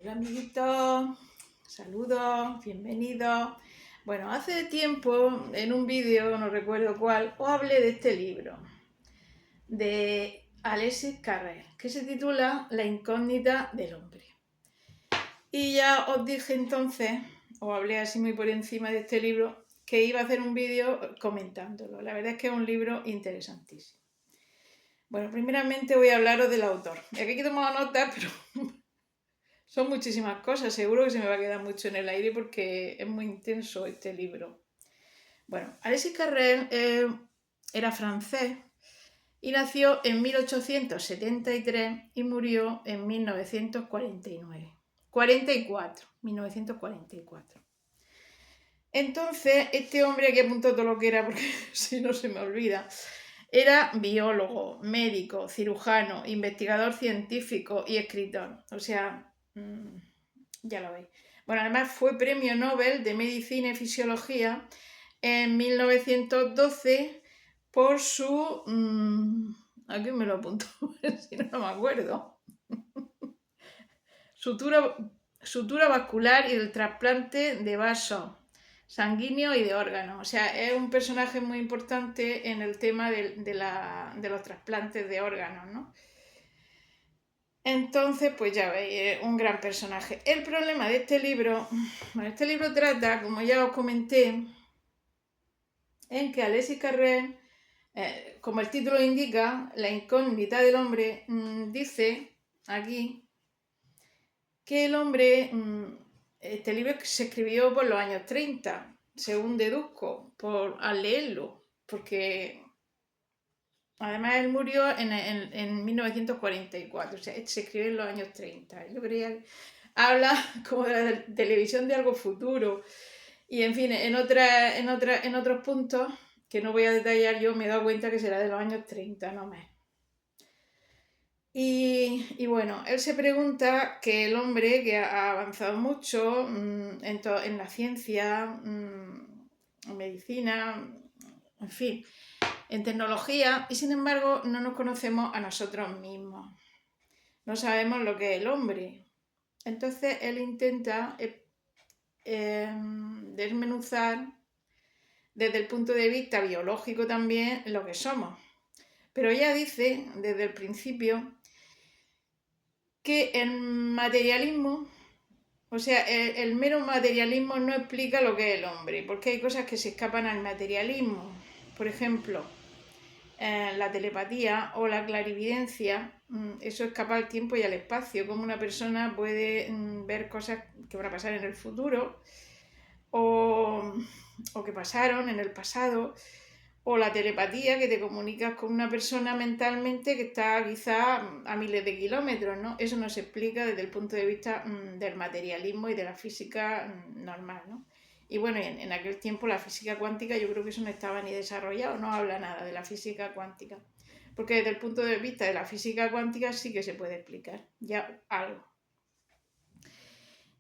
Hola amiguitos, saludos, bienvenidos. Bueno, hace tiempo en un vídeo, no recuerdo cuál, os hablé de este libro de Alexis Carrel, que se titula La incógnita del hombre. Y ya os dije entonces, os hablé así muy por encima de este libro, que iba a hacer un vídeo comentándolo. La verdad es que es un libro interesantísimo. Bueno, primeramente voy a hablaros del autor. Y aquí he tomado nota, pero son muchísimas cosas, seguro que se me va a quedar mucho en el aire porque es muy intenso este libro. Bueno, Alexis Carrel era francés y nació en 1873 y murió en 1949. 1944. Entonces, este hombre, aquí apunto todo lo que era porque si no se me olvida, era biólogo, médico, cirujano, investigador científico y escritor. O sea, ya lo veis. Bueno, además fue premio Nobel de Medicina y Fisiología en 1912 por su... aquí me lo apunto, si no me acuerdo. Sutura vascular y el trasplante de vasos sanguíneos y de órganos. O sea, es un personaje muy importante en el tema de los trasplantes de órganos, ¿no? Entonces, pues ya veis, un gran personaje. El problema de este libro, bueno, este libro trata, como ya os comenté, en que Alexis Carrel, como el título indica, la incógnita del hombre, dice aquí que el hombre, este libro se escribió por los años 30, según deduzco, al leerlo, porque además él murió en 1944, o sea, se escribe en los años 30. Yo creía que habla como de la televisión de algo futuro. Y en fin, en otros puntos, que no voy a detallar yo, me he dado cuenta que será de los años 30, no más. Y bueno, él se pregunta que el hombre que ha avanzado mucho en la ciencia, en medicina, en fin, en tecnología, y sin embargo no nos conocemos a nosotros mismos. No sabemos lo que es el hombre. Entonces él intenta desmenuzar desde el punto de vista biológico también lo que somos. Pero ella dice desde el principio que el materialismo, o sea, el mero materialismo no explica lo que es el hombre, porque hay cosas que se escapan al materialismo. Por ejemplo, la telepatía o la clarividencia, eso escapa al tiempo y al espacio, como una persona puede ver cosas que van a pasar en el futuro o que pasaron en el pasado, o la telepatía, que te comunicas con una persona mentalmente que está quizá a miles de kilómetros, ¿no? Eso no se explica desde el punto de vista del materialismo y de la física normal, ¿no? Y bueno, en aquel tiempo la física cuántica yo creo que eso no estaba ni desarrollado, no habla nada de la física cuántica. Porque desde el punto de vista de la física cuántica sí que se puede explicar ya algo.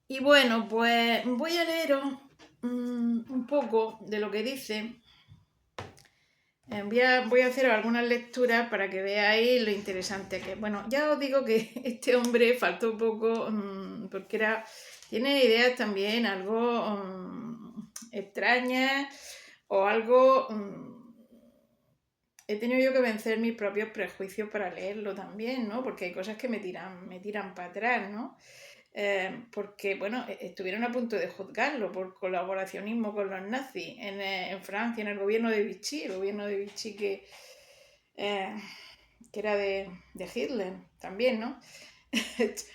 Y bueno, pues voy a leeros un poco de lo que dice. Voy a hacer algunas lecturas para que veáis lo interesante que es. Bueno, ya os digo que este hombre faltó un poco porque tiene ideas también algo extrañas o algo... he tenido yo que vencer mis propios prejuicios para leerlo también, ¿no? Porque hay cosas que me tiran para atrás, ¿no? Porque, bueno, estuvieron a punto de juzgarlo por colaboracionismo con los nazis en Francia, en el gobierno de Vichy, que era de Hitler también, ¿no?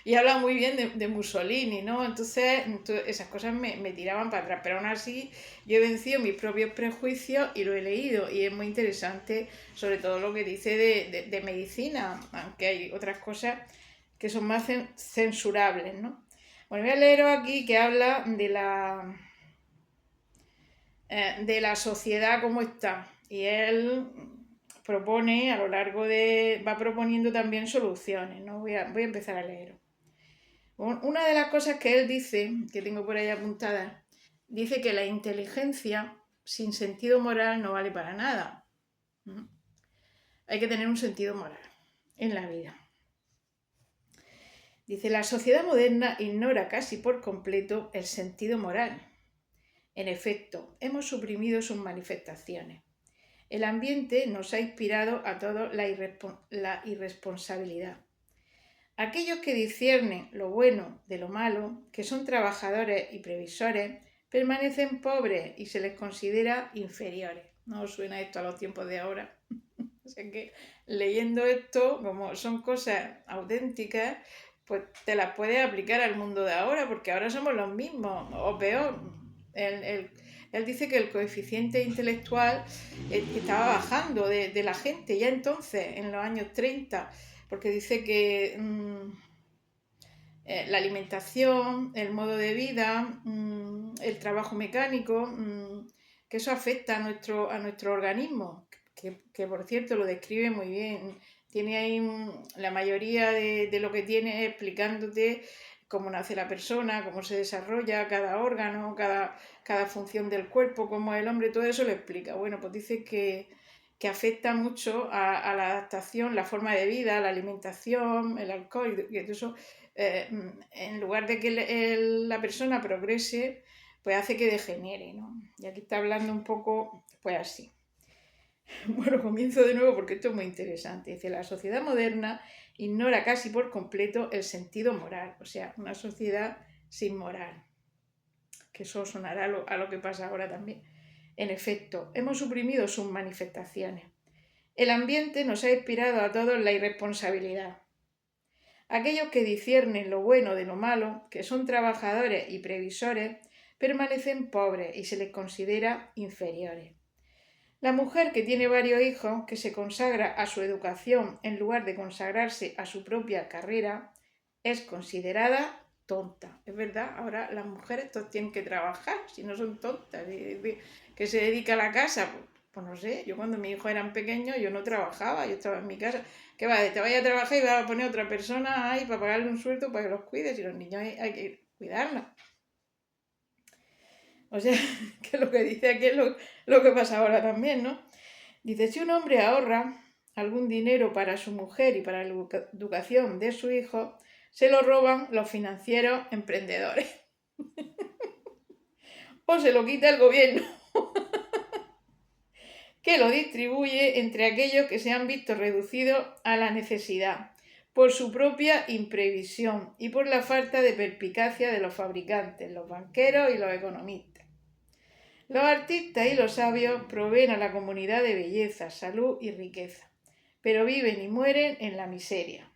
Y habla muy bien de Mussolini, ¿no? Entonces esas cosas me tiraban para atrás, pero aún así yo he vencido mis propios prejuicios y lo he leído y es muy interesante, sobre todo lo que dice de medicina, aunque hay otras cosas que son más censurables, ¿no? Bueno, voy a leeros aquí que habla de la sociedad como está, y él propone a lo largo va proponiendo también soluciones, ¿no? Voy a empezar a leer. Una de las cosas que él dice, que tengo por ahí apuntada, dice que la inteligencia sin sentido moral no vale para nada. Hay que tener un sentido moral en la vida. Dice, la sociedad moderna ignora casi por completo el sentido moral. En efecto, hemos suprimido sus manifestaciones. El ambiente nos ha inspirado a todos la irresponsabilidad. Aquellos que disciernen lo bueno de lo malo, que son trabajadores y previsores, permanecen pobres y se les considera inferiores. ¿No os suena esto a los tiempos de ahora? O sea que leyendo esto, como son cosas auténticas, pues te las puedes aplicar al mundo de ahora, porque ahora somos los mismos, o peor. Él dice que el coeficiente intelectual estaba bajando de la gente ya entonces, en los años 30, porque dice que la alimentación, el modo de vida, el trabajo mecánico, que eso afecta a nuestro organismo, que por cierto lo describe muy bien. Tiene ahí la mayoría de lo que tiene explicándote cómo nace la persona, cómo se desarrolla cada órgano, cada función del cuerpo, cómo es el hombre, todo eso lo explica. Bueno, pues dice que afecta mucho a la adaptación, la forma de vida, la alimentación, el alcohol, y todo eso, en lugar de que la persona progrese, pues hace que degenere, ¿no? Y aquí está hablando un poco, pues así. Bueno, comienzo de nuevo porque esto es muy interesante. Dice, la sociedad moderna ignora casi por completo el sentido moral, o sea, una sociedad sin moral, que eso sonará a lo que pasa ahora también. En efecto, hemos suprimido sus manifestaciones. El ambiente nos ha inspirado a todos la irresponsabilidad. Aquellos que disciernen lo bueno de lo malo, que son trabajadores y previsores, permanecen pobres y se les considera inferiores. La mujer que tiene varios hijos, que se consagra a su educación en lugar de consagrarse a su propia carrera, es considerada tonta. Es verdad, ahora las mujeres todas tienen que trabajar, si no son tontas. Que se dedica a la casa, pues no sé, yo cuando mis hijos eran pequeños yo no trabajaba, yo estaba en mi casa. ¿Qué va? Te vaya a trabajar y vas a poner a otra persona ahí para pagarle un sueldo para que los cuides, y los niños hay que cuidarlos. O sea, que lo que dice aquí es lo que pasa ahora también, ¿no? Dice, si un hombre ahorra algún dinero para su mujer y para la educación de su hijo, se lo roban los financieros emprendedores. O se lo quita el gobierno, que lo distribuye entre aquellos que se han visto reducidos a la necesidad por su propia imprevisión y por la falta de perspicacia de los fabricantes, los banqueros y los economistas. Los artistas y los sabios proveen a la comunidad de belleza, salud y riqueza, pero viven y mueren en la miseria.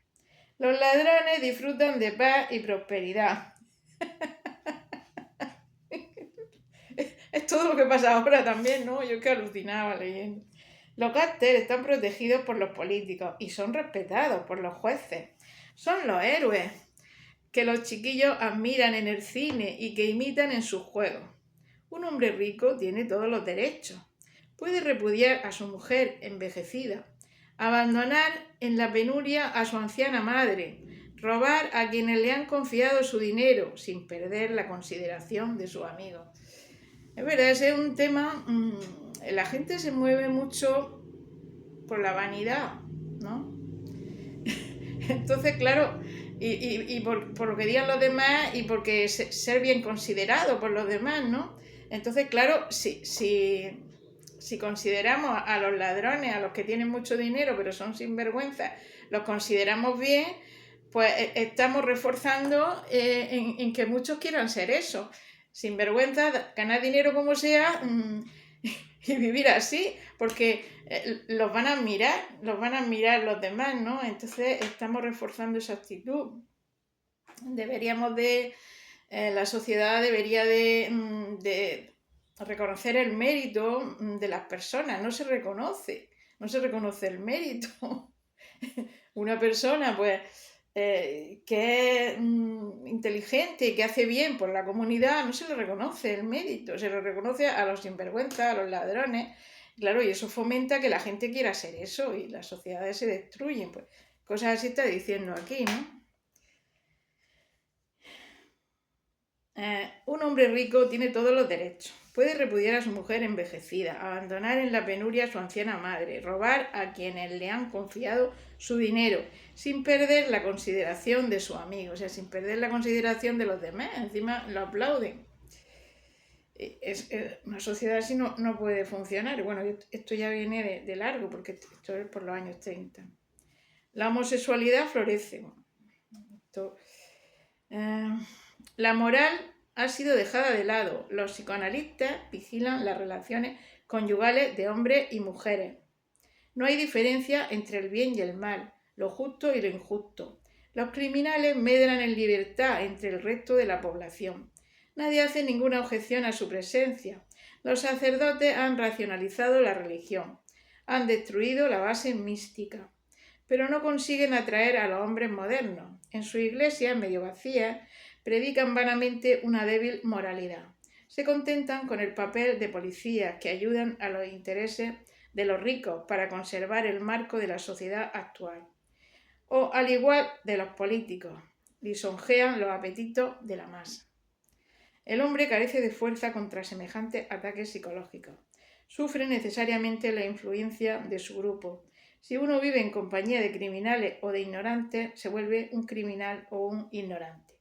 Los ladrones disfrutan de paz y prosperidad. Es todo lo que pasa ahora también, ¿no? Yo que alucinaba leyendo. Los gángsters están protegidos por los políticos y son respetados por los jueces. Son los héroes que los chiquillos admiran en el cine y que imitan en sus juegos. Un hombre rico tiene todos los derechos. Puede repudiar a su mujer envejecida, abandonar en la penuria a su anciana madre, robar a quienes le han confiado su dinero sin perder la consideración de sus amigos. Es verdad, ese es un tema, la gente se mueve mucho por la vanidad, ¿no? Entonces, claro, y por lo que digan los demás y porque ser bien considerado por los demás, ¿no? Entonces, claro, si consideramos a los ladrones, a los que tienen mucho dinero pero son sinvergüenza, los consideramos bien, pues estamos reforzando en que muchos quieran ser eso, sinvergüenza, ganar dinero como sea y vivir así, porque los van a admirar los demás, ¿no? Entonces estamos reforzando esa actitud. La sociedad debería de reconocer el mérito de las personas. No se reconoce el mérito. Una persona, pues, que es inteligente y que hace bien por la comunidad, no se le reconoce el mérito, se le reconoce a los sinvergüenzas, a los ladrones. Claro, y eso fomenta que la gente quiera ser eso y las sociedades se destruyen. Pues cosas así está diciendo aquí, ¿no? Un hombre rico tiene todos los derechos. Puede repudiar a su mujer envejecida, abandonar en la penuria a su anciana madre, robar a quienes le han confiado su dinero, sin perder la consideración de su amigo, o sea, sin perder la consideración de los demás. Encima lo aplauden. Una sociedad así no puede funcionar. Bueno, esto ya viene de largo, porque esto es por los años 30. La homosexualidad florece. La moral ha sido dejada de lado. Los psicoanalistas vigilan las relaciones conyugales de hombres y mujeres. No hay diferencia entre el bien y el mal, lo justo y lo injusto. Los criminales medran en libertad entre el resto de la población. Nadie hace ninguna objeción a su presencia. Los sacerdotes han racionalizado la religión, han destruido la base mística, pero no consiguen atraer a los hombres modernos. En sus iglesias medio vacías predican vanamente una débil moralidad. Se contentan con el papel de policías que ayudan a los intereses de los ricos para conservar el marco de la sociedad actual. O, al igual de los políticos, lisonjean los apetitos de la masa. El hombre carece de fuerza contra semejantes ataques psicológicos. Sufre necesariamente la influencia de su grupo. Si uno vive en compañía de criminales o de ignorantes, se vuelve un criminal o un ignorante.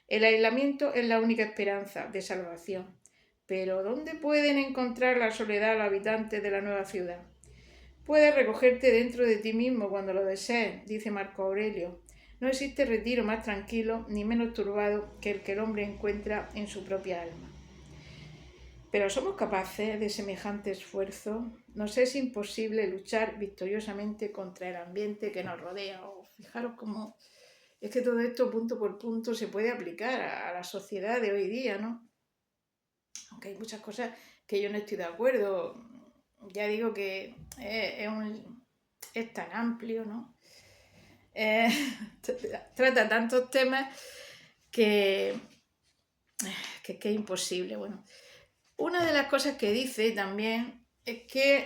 El aislamiento es la única esperanza de salvación. Pero ¿dónde pueden encontrar la soledad los habitantes de la nueva ciudad? Puedes recogerte dentro de ti mismo cuando lo desees, dice Marco Aurelio. No existe retiro más tranquilo ni menos turbado que el que el hombre encuentra en su propia alma. Pero ¿somos capaces de semejante esfuerzo? Nos es imposible luchar victoriosamente contra el ambiente que nos rodea. Fijaros cómo es que todo esto punto por punto se puede aplicar a la sociedad de hoy día, ¿no? Aunque hay muchas cosas que yo no estoy de acuerdo. Ya digo que es tan amplio, ¿no? Trata tantos temas que es imposible. Bueno, una de las cosas que dice también es que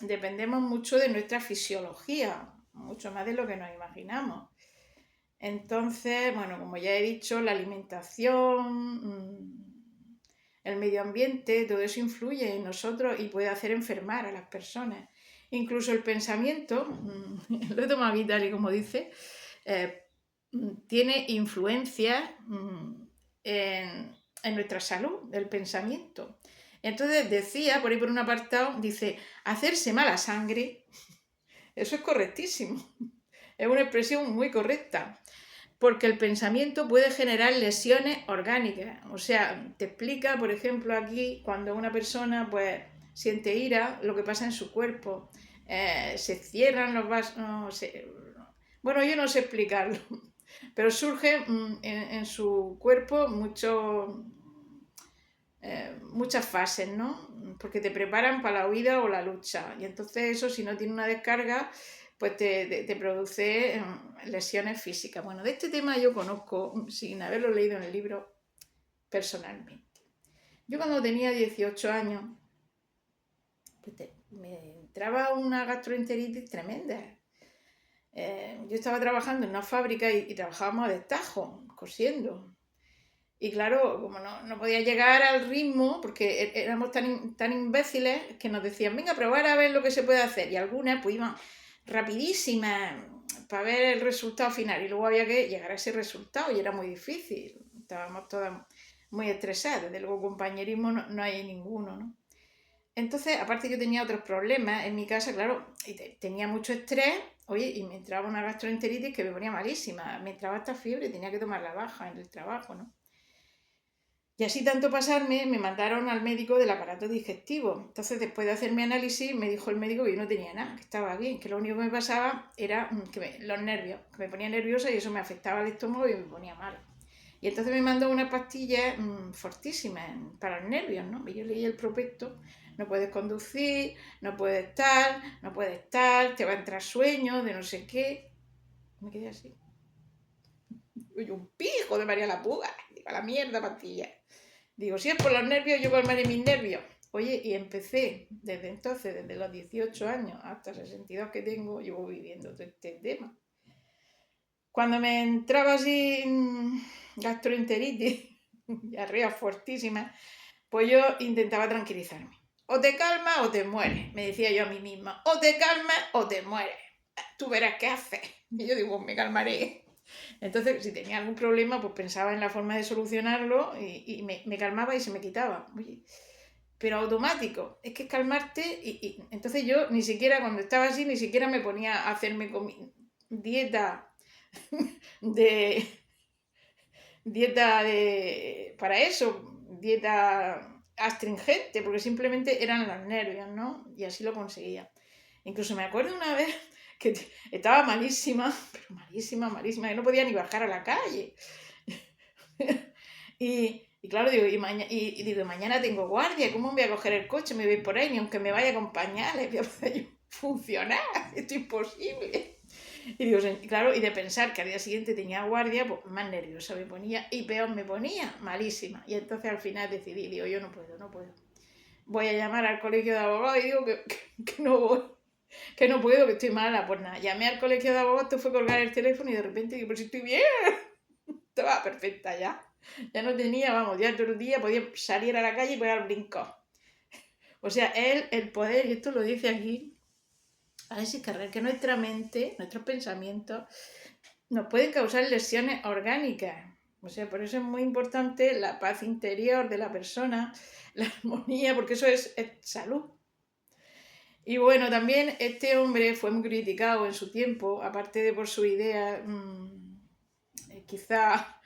dependemos mucho de nuestra fisiología, mucho más de lo que nos imaginamos. Entonces, bueno, como ya he dicho, la alimentación, el medio ambiente, todo eso influye en nosotros y puede hacer enfermar a las personas. Incluso el pensamiento, lo toma Vitali, como dice, tiene influencia en nuestra salud, el pensamiento. Entonces decía, por ahí por un apartado, dice, hacerse mala sangre, eso es correctísimo, es una expresión muy correcta, porque el pensamiento puede generar lesiones orgánicas. O sea, te explica, por ejemplo, aquí, cuando una persona pues siente ira, lo que pasa en su cuerpo, se cierran los vasos, bueno, yo no sé explicarlo, pero surge en su cuerpo muchas fases, ¿no? Porque te preparan para la huida o la lucha, y entonces eso, si no tiene una descarga, pues te produce lesiones físicas. Bueno, de este tema yo conozco, sin haberlo leído en el libro, personalmente. Yo cuando tenía 18 años, pues me entraba una gastroenteritis tremenda. Yo estaba trabajando en una fábrica y trabajábamos a destajo, cosiendo. Y claro, como no podía llegar al ritmo, porque éramos tan imbéciles que nos decían, venga, probar a ver lo que se puede hacer. Y algunas pues iban rapidísimas para ver el resultado final. Y luego había que llegar a ese resultado y era muy difícil. Estábamos todas muy estresadas. Desde luego compañerismo no hay ninguno, ¿no? Entonces, aparte yo tenía otros problemas en mi casa, claro, y tenía mucho estrés, oye, y me entraba una gastroenteritis que me ponía malísima. Me entraba hasta fiebre y tenía que tomar la baja en el trabajo, ¿no? Y así tanto pasarme, me mandaron al médico del aparato digestivo. Entonces, después de hacerme análisis, me dijo el médico que yo no tenía nada, que estaba bien, que lo único que me pasaba era los nervios, que me ponía nerviosa y eso me afectaba el estómago y me ponía mal. Y entonces me mandó unas pastillas fortísimas para los nervios, ¿no? Y yo leí el prospecto, no puedes conducir, no puedes estar, te va a entrar sueño, de no sé qué. Me quedé así. Oye, un pijo de María la Puga, digo, a la mierda pastilla. Digo, si es por los nervios, yo calmaré mis nervios. Oye, y empecé desde entonces, desde los 18 años hasta 62 que tengo, llevo viviendo todo este tema. Cuando me entraba así gastroenteritis, diarrea fortísima, Pues yo intentaba tranquilizarme. O te calmas o te mueres, me decía yo a mí misma. O te calmas o te mueres. Tú verás qué haces. Y yo digo, me calmaré. Entonces, si tenía algún problema, pues pensaba en la forma de solucionarlo y me calmaba y se me quitaba. Oye, pero automático, es que es calmarte y entonces yo ni siquiera cuando estaba así, ni siquiera me ponía a hacerme dieta de para eso, dieta astringente, porque simplemente eran los nervios, ¿no? Y así lo conseguía. Incluso me acuerdo una vez que estaba malísima, pero malísima, malísima, que no podía ni bajar a la calle. y claro, digo, digo, mañana tengo guardia, ¿cómo voy a coger el coche? Me voy por ahí, ni aunque me vaya con pañales, voy a poder funcionar, esto es imposible. Y digo, claro, y de pensar que al día siguiente tenía guardia, pues más nerviosa me ponía y peor me ponía, malísima. Y entonces al final decidí, digo, yo no puedo, no puedo. Voy a llamar al colegio de abogados y digo que no voy, que no puedo, que estoy mala. Pues nada, llamé al colegio de abogados, te fue a colgar el teléfono y de repente digo, pues si estoy bien, estaba perfecta ya. Ya no tenía, vamos, ya todo el día podía salir a la calle y pegar brincos. O sea, el poder, y esto lo dice aquí, Alexis Carrel, que nuestra mente, nuestros pensamientos, nos pueden causar lesiones orgánicas. O sea, por eso es muy importante la paz interior de la persona, la armonía, porque eso es salud. Y bueno, también este hombre fue muy criticado en su tiempo, aparte de por su idea quizá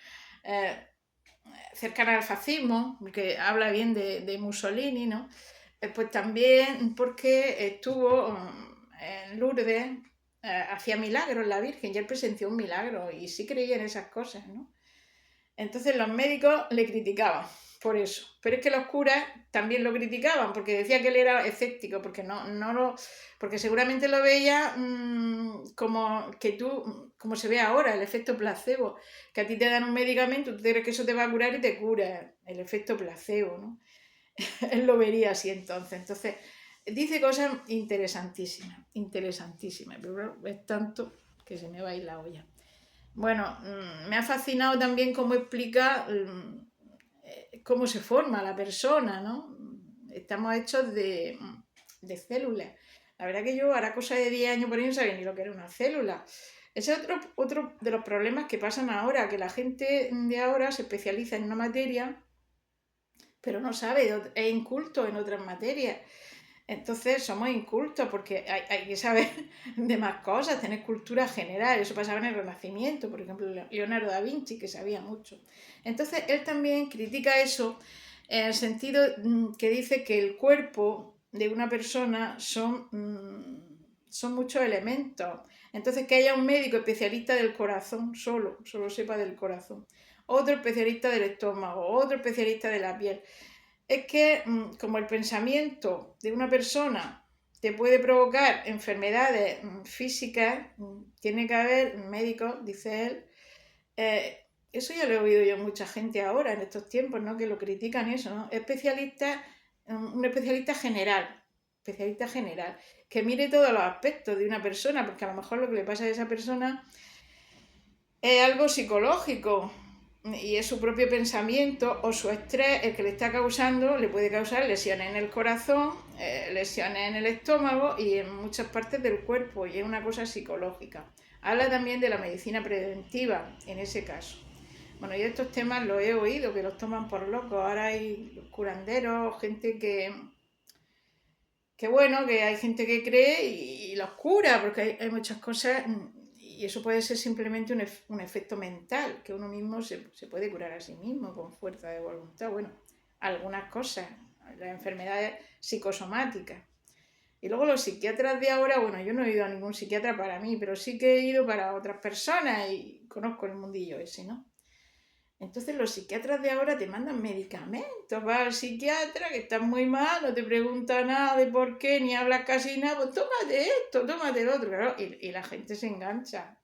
cercana al fascismo, que habla bien de Mussolini, ¿no? Pues también porque estuvo en Lourdes, hacía milagros la Virgen, y él presenció un milagro y sí creía en esas cosas, ¿no? Entonces los médicos le criticaban por eso. Pero es que los curas también lo criticaban porque decía que él era escéptico, porque porque seguramente lo veía como que como se ve ahora, el efecto placebo, que a ti te dan un medicamento, tú crees que eso te va a curar y te cura, el efecto placebo, ¿no? Él lo vería así entonces. Entonces, dice cosas interesantísimas, interesantísimas, pero es tanto que se me va a ir la olla. Bueno, me ha fascinado también cómo explica cómo se forma la persona, ¿no? Estamos hechos de células. La verdad que yo hará cosa de 10 años por ahí no sabía ni lo que era una célula. Ese es otro de los problemas que pasan ahora, que la gente de ahora se especializa en una materia, pero no sabe, es inculto en otras materias. Entonces somos incultos porque hay que saber de más cosas, tener cultura general. Eso pasaba en el Renacimiento, por ejemplo, Leonardo da Vinci, que sabía mucho. Entonces él también critica eso en el sentido que dice que el cuerpo de una persona son muchos elementos. Entonces que haya un médico especialista del corazón solo sepa del corazón. Otro especialista del estómago, otro especialista de la piel. Es que como el pensamiento de una persona te puede provocar enfermedades físicas, tiene que haber médicos, dice él. Eso ya lo he oído yo a mucha gente ahora, en estos tiempos, ¿no? Que lo critican eso, ¿no? Un especialista general, que mire todos los aspectos de una persona, porque a lo mejor lo que le pasa a esa persona es algo psicológico, y es su propio pensamiento o su estrés el que le está causando, le puede causar lesiones en el corazón, lesiones en el estómago y en muchas partes del cuerpo, y es una cosa psicológica. Habla también de la medicina preventiva en ese caso. Bueno, yo estos temas los he oído, que los toman por locos. Ahora hay curanderos, gente que bueno, que hay gente que cree y los cura, porque hay muchas cosas. Y eso puede ser simplemente un efecto mental, que uno mismo se puede curar a sí mismo con fuerza de voluntad. Bueno, algunas cosas, las enfermedades psicosomáticas. Y luego los psiquiatras de ahora, bueno, yo no he ido a ningún psiquiatra para mí, pero sí que he ido para otras personas y conozco el mundillo ese, ¿no? Entonces los psiquiatras de ahora te mandan medicamentos, vas al psiquiatra que estás muy mal, no te pregunta nada de por qué, ni hablas casi nada, pues tómate esto, tómate lo otro, claro, y la gente se engancha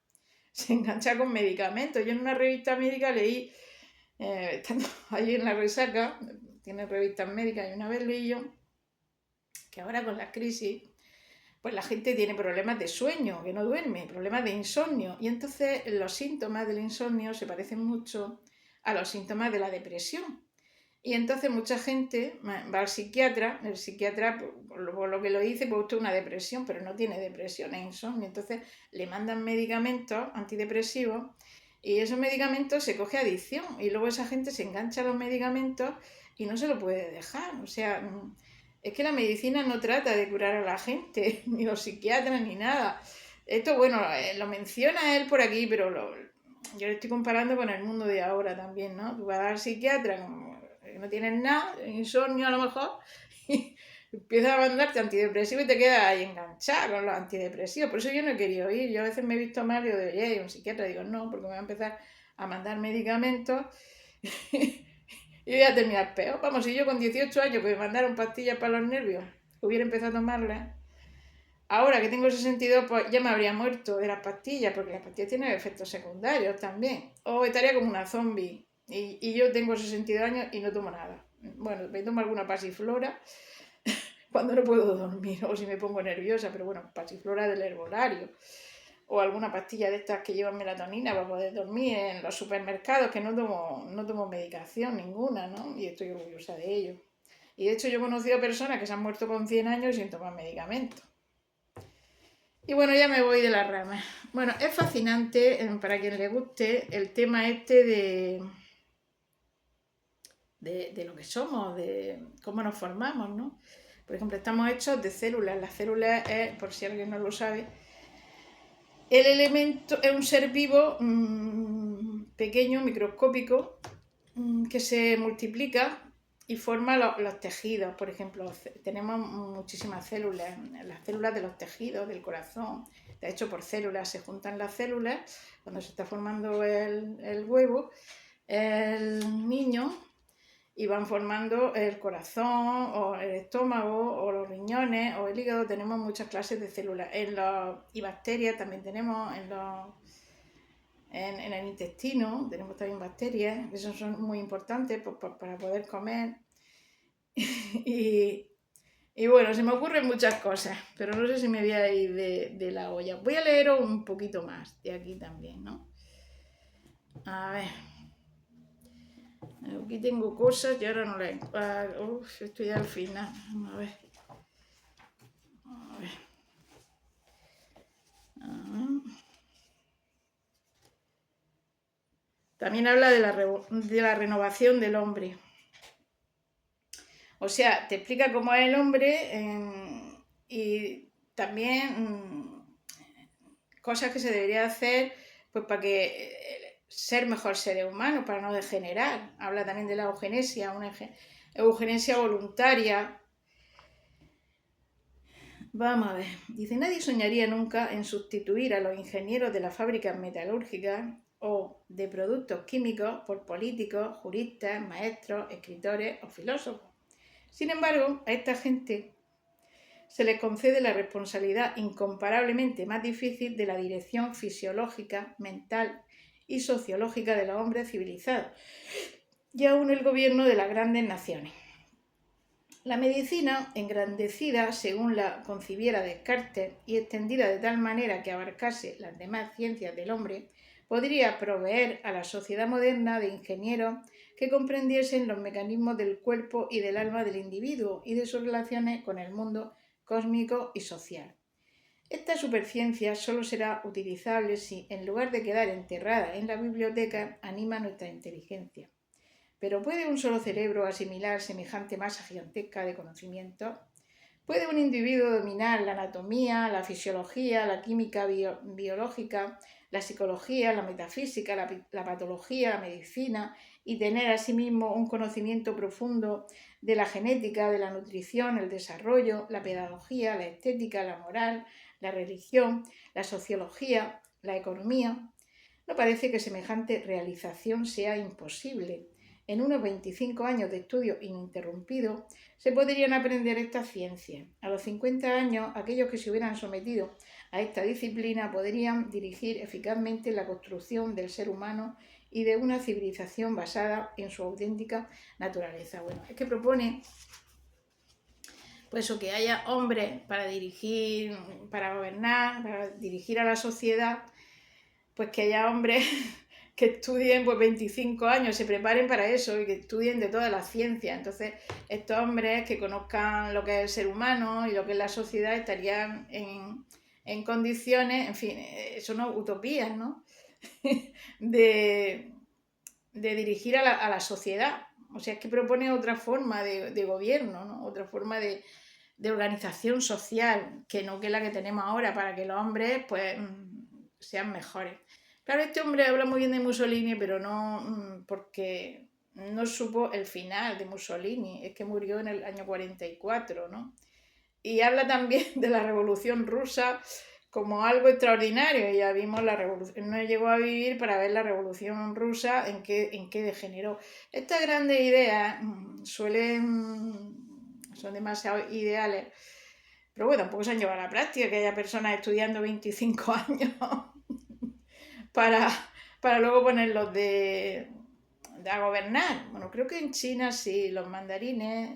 con medicamentos. Yo en una revista médica leí, estando allí en la resaca, tiene revistas médicas, y una vez leí yo que ahora con la crisis, pues la gente tiene problemas de sueño, que no duerme, problemas de insomnio, y entonces los síntomas del insomnio se parecen mucho a los síntomas de la depresión. Y entonces mucha gente va al psiquiatra, el psiquiatra, por lo que lo dice, pues usted una depresión, pero no tiene depresión, es insomnio. Entonces le mandan medicamentos antidepresivos y esos medicamentos se coge adicción y luego esa gente se engancha a los medicamentos y no se lo puede dejar. O sea, es que la medicina no trata de curar a la gente, ni los psiquiatras, ni nada. Esto, bueno, lo menciona él por aquí, pero yo lo estoy comparando con el mundo de ahora también, ¿no? Tú vas al psiquiatra, no tienes nada, insomnio a lo mejor, y empiezas a mandarte antidepresivos y te quedas ahí enganchada con los antidepresivos. Por eso yo no he querido ir. Yo a veces me he visto mal y digo, oye, un psiquiatra, digo, no, porque me va a empezar a mandar medicamentos y voy a terminar peor. Vamos, si yo con 18 años que me mandaron pastillas para los nervios, hubiera empezado a tomarlas, ahora que tengo 62, pues ya me habría muerto de las pastillas, porque las pastillas tienen efectos secundarios también. O estaría como una zombie. Y yo tengo 62 años y no tomo nada. Bueno, me tomo alguna pasiflora cuando no puedo dormir o si me pongo nerviosa, pero bueno, pasiflora del herbolario. O alguna pastilla de estas que llevan melatonina para poder dormir en los supermercados, que no tomo medicación ninguna, ¿no? Y estoy orgullosa de ello. Y de hecho yo he conocido personas que se han muerto con 100 años sin tomar medicamentos. Y bueno, ya me voy de la rama. Bueno, es fascinante, para quien le guste, el tema este de lo que somos, de cómo nos formamos, ¿no? Por ejemplo, estamos hechos de células. Las células es, por si alguien no lo sabe, el elemento es un ser vivo pequeño, microscópico, que se multiplica y forma los tejidos. Por ejemplo, tenemos muchísimas células, las células de los tejidos, del corazón. De hecho, por células se juntan las células cuando se está formando el huevo, el niño, y van formando el corazón o el estómago o los riñones o el hígado. Tenemos muchas clases de células y bacterias también tenemos en el intestino, tenemos también bacterias, esos son muy importantes para poder comer. Y bueno, se me ocurren muchas cosas, pero no sé si me voy a ir de la olla. Voy a leer un poquito más de aquí también, ¿no? A ver. Aquí tengo cosas y ahora no las encuentro. Estoy al final. Vamos a ver. A ver. También habla de la renovación del hombre. O sea, te explica cómo es el hombre y también cosas que se debería hacer pues para que ser mejor seres humanos, para no degenerar. Habla también de la eugenesia, una eugenesia voluntaria. Vamos a ver, dice, nadie soñaría nunca en sustituir a los ingenieros de las fábricas metalúrgicas o de productos químicos por políticos, juristas, maestros, escritores o filósofos. Sin embargo, a esta gente se les concede la responsabilidad incomparablemente más difícil de la dirección fisiológica, mental y sociológica de los hombres civilizados, y aún el gobierno de las grandes naciones. La medicina, engrandecida según la concibiera Descartes y extendida de tal manera que abarcase las demás ciencias del hombre, podría proveer a la sociedad moderna de ingenieros que comprendiesen los mecanismos del cuerpo y del alma del individuo y de sus relaciones con el mundo cósmico y social. Esta superciencia solo será utilizable si, en lugar de quedar enterrada en la biblioteca, anima nuestra inteligencia. ¿Pero puede un solo cerebro asimilar semejante masa gigantesca de conocimiento? ¿Puede un individuo dominar la anatomía, la fisiología, la química biológica, la psicología, la metafísica, la patología, la medicina y tener asimismo un conocimiento profundo de la genética, de la nutrición, el desarrollo, la pedagogía, la estética, la moral, la religión, la sociología, la economía? No parece que semejante realización sea imposible. En unos 25 años de estudio ininterrumpido se podrían aprender estas ciencias. A los 50 años, aquellos que se hubieran sometido a esta disciplina podrían dirigir eficazmente la construcción del ser humano y de una civilización basada en su auténtica naturaleza. Bueno, es que propone pues eso, que haya hombres para dirigir, para gobernar, para dirigir a la sociedad, pues que haya hombres que estudien pues 25 años, se preparen para eso y que estudien de toda la ciencia. Entonces, estos hombres que conozcan lo que es el ser humano y lo que es la sociedad estarían en condiciones, en fin, son utopías, ¿no? de, de dirigir a la sociedad. O sea, es que propone otra forma de gobierno, ¿no? Otra forma de organización social que no que la que tenemos ahora para que los hombres pues sean mejores. Claro, este hombre habla muy bien de Mussolini, pero no porque no supo el final de Mussolini, es que murió en el año 44, ¿no? Y habla también de la Revolución Rusa como algo extraordinario. Ya vimos la revolución, no llegó a vivir para ver la Revolución Rusa en qué degeneró. Estas grandes ideas son demasiado ideales, pero bueno, tampoco se han llevado a la práctica, que haya personas estudiando 25 años para, para luego ponerlos a gobernar. Bueno, creo que en China sí, los mandarines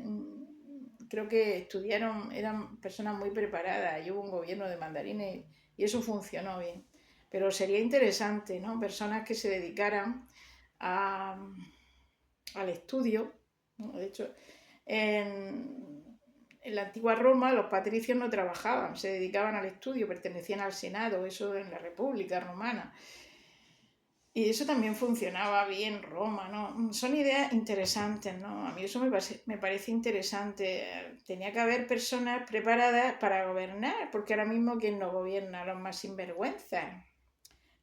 creo que estudiaron, eran personas muy preparadas y hubo un gobierno de mandarines y eso funcionó bien. Pero sería interesante, ¿no? Personas que se dedicaran al estudio, ¿no? De hecho, en la antigua Roma los patricios no trabajaban, se dedicaban al estudio, pertenecían al Senado, eso en la República Romana. Y eso también funcionaba bien en Roma, ¿no? Son ideas interesantes, ¿no? A mí eso me parece interesante. Tenía que haber personas preparadas para gobernar, porque ahora mismo ¿quién no gobierna? Los más sinvergüenzas,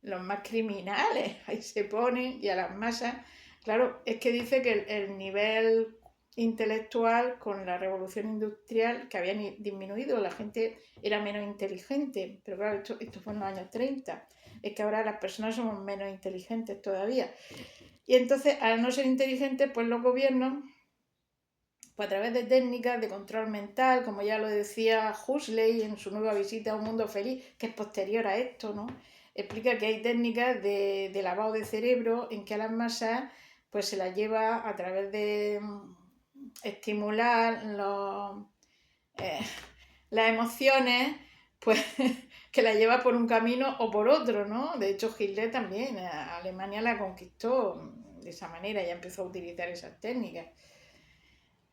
los más criminales, ahí se ponen y a las masas. Claro, es que dice que el nivel intelectual con la revolución industrial que había disminuido, la gente era menos inteligente, pero claro, esto fue en los años 30, es que ahora las personas somos menos inteligentes todavía. Y entonces, al no ser inteligentes, pues los gobiernos, pues a través de técnicas de control mental, como ya lo decía Huxley en su nueva visita a un mundo feliz, que es posterior a esto, ¿no? Explica que hay técnicas de lavado de cerebro en que a las masas pues se las lleva a través de estimular eh, las emociones, pues que la lleva por un camino o por otro, ¿no? De hecho, Hitler también, a Alemania la conquistó de esa manera, ya empezó a utilizar esas técnicas.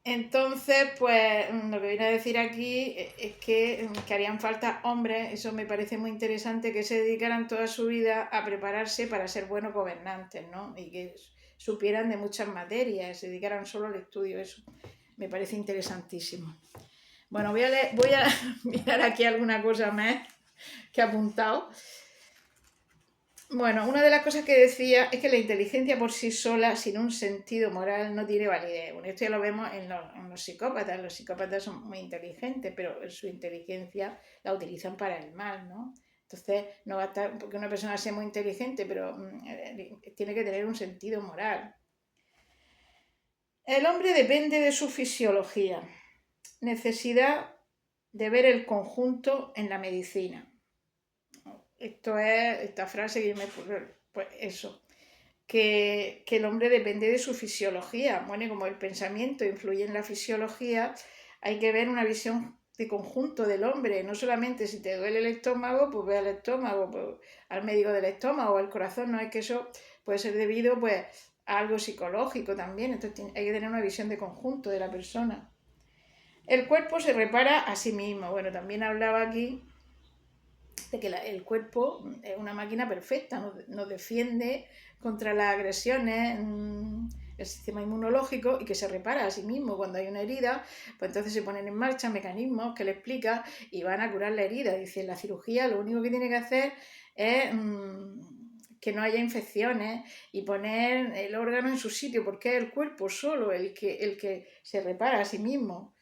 Entonces, pues lo que viene a decir aquí es que harían falta hombres, eso me parece muy interesante, que se dedicaran toda su vida a prepararse para ser buenos gobernantes, ¿no? Y que supieran de muchas materias, se dedicaran solo al estudio, eso me parece interesantísimo. Bueno, voy a mirar aquí alguna cosa más que he apuntado. Bueno, una de las cosas que decía es que la inteligencia por sí sola, sin un sentido moral, no tiene validez. Bueno, esto ya lo vemos en los psicópatas. Los psicópatas son muy inteligentes, pero su inteligencia la utilizan para el mal, ¿no? Entonces, no basta porque una persona sea muy inteligente, pero tiene que tener un sentido moral. El hombre depende de su fisiología. Necesidad de ver el conjunto en la medicina. Esto es esta frase que me pues eso, que el hombre depende de su fisiología. Bueno, y como el pensamiento influye en la fisiología, hay que ver una visión de conjunto del hombre, no solamente si te duele el estómago, pues ve al estómago, pues, al médico del estómago o al corazón, no es que eso puede ser debido pues a algo psicológico también, entonces hay que tener una visión de conjunto de la persona. El cuerpo se repara a sí mismo, bueno, también hablaba aquí de que el cuerpo es una máquina perfecta, nos defiende contra las agresiones, el sistema inmunológico y que se repara a sí mismo. Cuando hay una herida, pues entonces se ponen en marcha mecanismos que le explica y van a curar la herida. Dice, la cirugía lo único que tiene que hacer es que no haya infecciones y poner el órgano en su sitio, porque es el cuerpo solo el que se repara a sí mismo.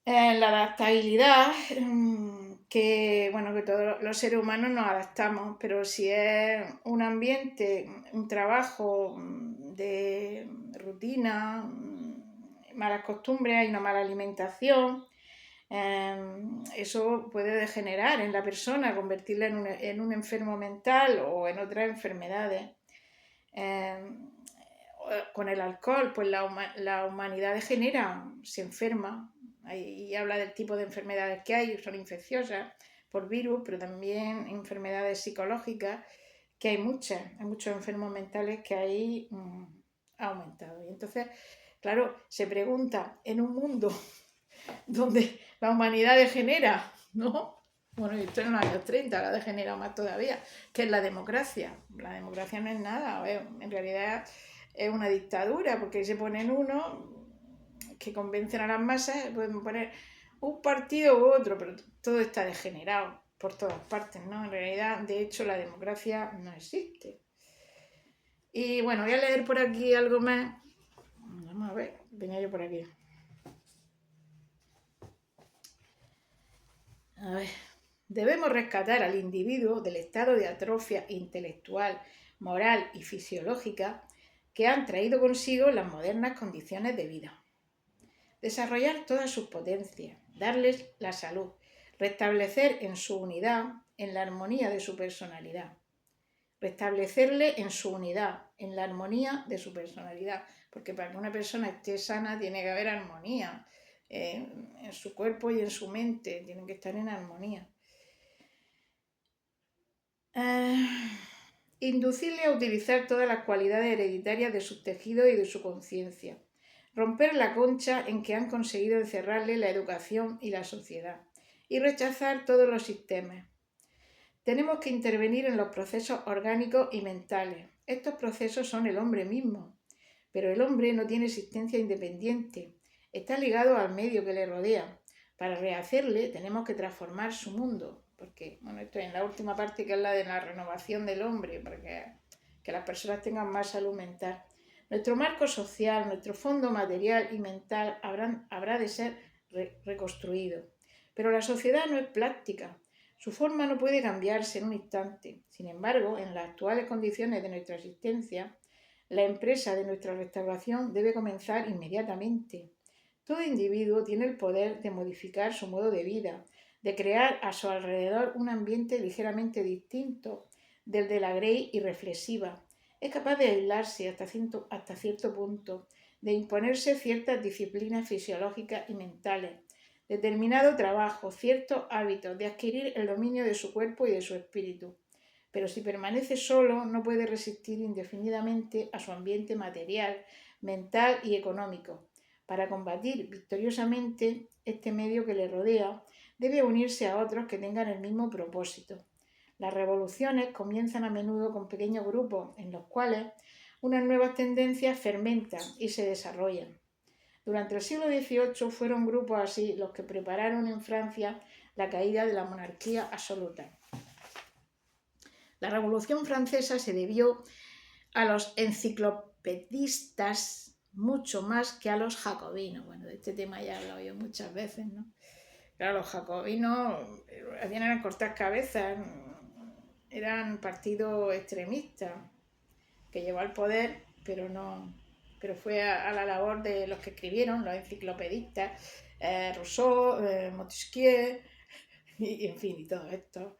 La adaptabilidad, que bueno, que todos los seres humanos nos adaptamos, pero si es un ambiente, un trabajo de rutina, malas costumbres, hay una mala alimentación, eso puede degenerar en la persona, convertirla en un enfermo mental o en otras enfermedades. Con el alcohol, pues la humanidad degenera, se enferma, y habla del tipo de enfermedades que hay, son infecciosas por virus, pero también enfermedades psicológicas que hay muchos enfermos mentales que ahí ha aumentado. Y entonces, claro, se pregunta, en un mundo donde la humanidad degenera, ¿no? Bueno, y esto en los años 30, la degenera más todavía, que es la democracia. La democracia no es nada, en realidad es una dictadura, porque se ponen uno que convencen a las masas, pueden poner un partido u otro, pero todo está degenerado por todas partes, ¿no? En realidad, de hecho, la democracia no existe. Y bueno, voy a leer por aquí algo más. Vamos a ver, venía yo por aquí. A ver. Debemos rescatar al individuo del estado de atrofia intelectual, moral y fisiológica que han traído consigo las modernas condiciones de vida. Desarrollar todas sus potencias, darles la salud, restablecer en su unidad, en la armonía de su personalidad. Restablecerle en su unidad, en la armonía de su personalidad, porque para que una persona esté sana tiene que haber armonía en su cuerpo y en su mente, tienen que estar en armonía. Inducirle a utilizar todas las cualidades hereditarias de sus tejidos y de su conciencia. Romper la concha en que han conseguido encerrarle la educación y la sociedad. Y rechazar todos los sistemas. Tenemos que intervenir en los procesos orgánicos y mentales. Estos procesos son el hombre mismo. Pero el hombre no tiene existencia independiente. Está ligado al medio que le rodea. Para rehacerle tenemos que transformar su mundo. Porque, bueno, esto es en la última parte, que es la de la renovación del hombre, para que las personas tengan más salud mental. Nuestro marco social, nuestro fondo material y mental habrá de ser reconstruido. Pero la sociedad no es plástica. Su forma no puede cambiarse en un instante. Sin embargo, en las actuales condiciones de nuestra existencia, la empresa de nuestra restauración debe comenzar inmediatamente. Todo individuo tiene el poder de modificar su modo de vida, de crear a su alrededor un ambiente ligeramente distinto del de la grey y reflexiva. Es capaz de aislarse hasta cierto punto, de imponerse ciertas disciplinas fisiológicas y mentales, determinado trabajo, ciertos hábitos, de adquirir el dominio de su cuerpo y de su espíritu. Pero si permanece solo, no puede resistir indefinidamente a su ambiente material, mental y económico. Para combatir victoriosamente este medio que le rodea, debe unirse a otros que tengan el mismo propósito. Las revoluciones comienzan a menudo con pequeños grupos en los cuales unas nuevas tendencias fermentan y se desarrollan. Durante el siglo XVIII fueron grupos así los que prepararon en Francia la caída de la monarquía absoluta. La Revolución Francesa se debió a los enciclopedistas mucho más que a los jacobinos. Bueno, de este tema ya he hablado yo muchas veces, ¿no? Claro, los jacobinos hacían cortar cabezas, eran partido extremista que llegó al poder, pero fue a la labor de los que escribieron, los enciclopedistas, Rousseau, Montesquieu, y en fin, y todo esto.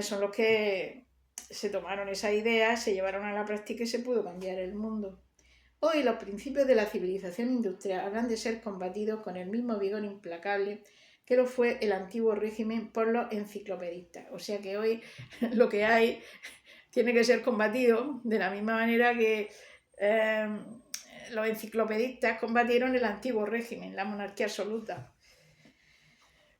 Son los que se tomaron esa idea, se llevaron a la práctica y se pudo cambiar el mundo. Hoy los principios de la civilización industrial habrán de ser combatidos con el mismo vigor implacable que lo fue el antiguo régimen por los enciclopedistas. O sea que hoy lo que hay tiene que ser combatido de la misma manera que los enciclopedistas combatieron el antiguo régimen, la monarquía absoluta.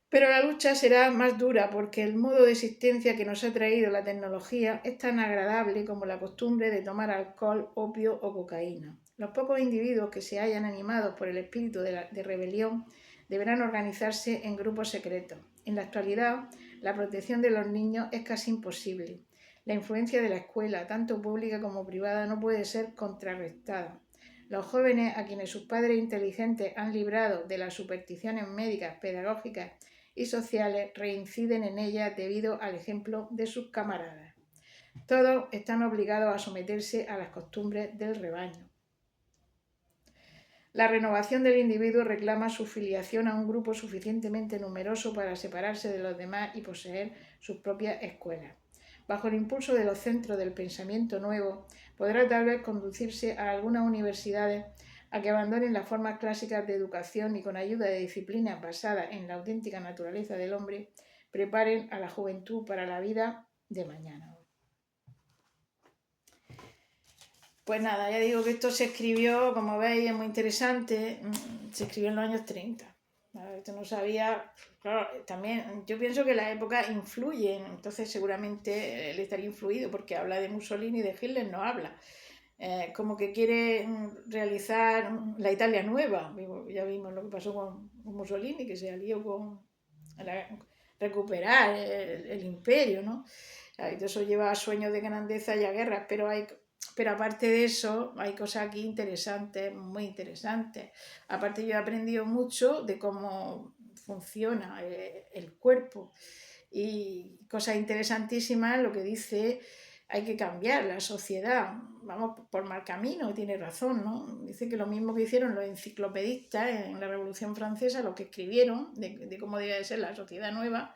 Pero la lucha será más dura porque el modo de existencia que nos ha traído la tecnología es tan agradable como la costumbre de tomar alcohol, opio o cocaína. Los pocos individuos que se hayan animados por el espíritu de rebelión deberán organizarse en grupos secretos. En la actualidad, la protección de los niños es casi imposible. La influencia de la escuela, tanto pública como privada, no puede ser contrarrestada. Los jóvenes a quienes sus padres inteligentes han librado de las supersticiones médicas, pedagógicas y sociales reinciden en ellas debido al ejemplo de sus camaradas. Todos están obligados a someterse a las costumbres del rebaño. La renovación del individuo reclama su filiación a un grupo suficientemente numeroso para separarse de los demás y poseer sus propias escuelas. Bajo el impulso de los centros del pensamiento nuevo, podrá tal vez conducirse a algunas universidades a que abandonen las formas clásicas de educación y con ayuda de disciplinas basadas en la auténtica naturaleza del hombre, preparen a la juventud para la vida de mañana. Pues nada, ya digo que esto se escribió, como veis, es muy interesante, se escribió en los años 30. ¿Vale? Esto no sabía, claro, también yo pienso que la época influye, entonces seguramente él estaría influido porque habla de Mussolini y de Hitler, no habla. Como que quiere realizar la Italia nueva. Ya vimos lo que pasó con Mussolini, que se alió con recuperar el imperio, ¿no? Y eso lleva a sueños de grandeza y a guerras, pero aparte de eso, hay cosas aquí interesantes, muy interesantes. Aparte yo he aprendido mucho de cómo funciona el cuerpo y cosas interesantísimas, lo que dice, hay que cambiar la sociedad, vamos por mal camino, tiene razón, ¿no? Dice que lo mismo que hicieron los enciclopedistas en la Revolución Francesa, lo que escribieron de cómo debe ser la sociedad nueva,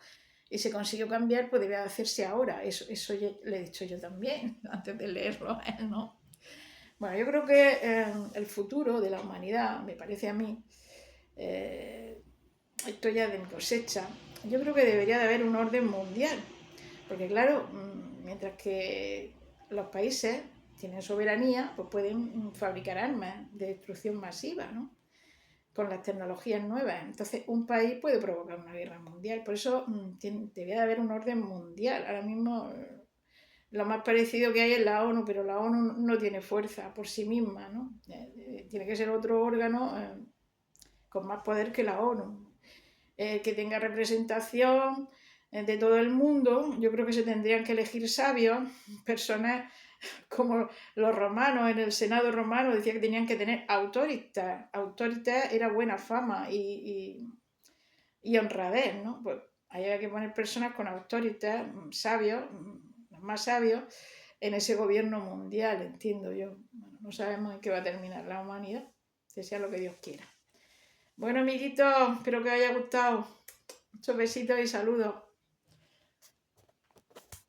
y se consiguió cambiar, pues debe hacerse ahora. Eso lo he dicho yo también, antes de leerlo, ¿no? Bueno, yo creo que el futuro de la humanidad, me parece a mí, esto ya de mi cosecha, yo creo que debería de haber un orden mundial. Porque claro, mientras que los países tienen soberanía, pues pueden fabricar armas de destrucción masiva, ¿no? Con las tecnologías nuevas. Entonces, un país puede provocar una guerra mundial. Por eso debería de haber un orden mundial. Ahora mismo lo más parecido que hay es la ONU, pero la ONU no tiene fuerza por sí misma, ¿no? Tiene que ser otro órgano con más poder que la ONU. Que tenga representación de todo el mundo. Yo creo que se tendrían que elegir sabios, personas como los romanos, en el Senado romano decía que tenían que tener autoritas. Autoritas era buena fama y honradez, ¿no? Pues había que poner personas con autoritas, sabios, los más sabios, en ese gobierno mundial, entiendo yo. Bueno, no sabemos en qué va a terminar la humanidad, que sea lo que Dios quiera. Bueno, amiguitos, espero que os haya gustado. Muchos besitos y saludos.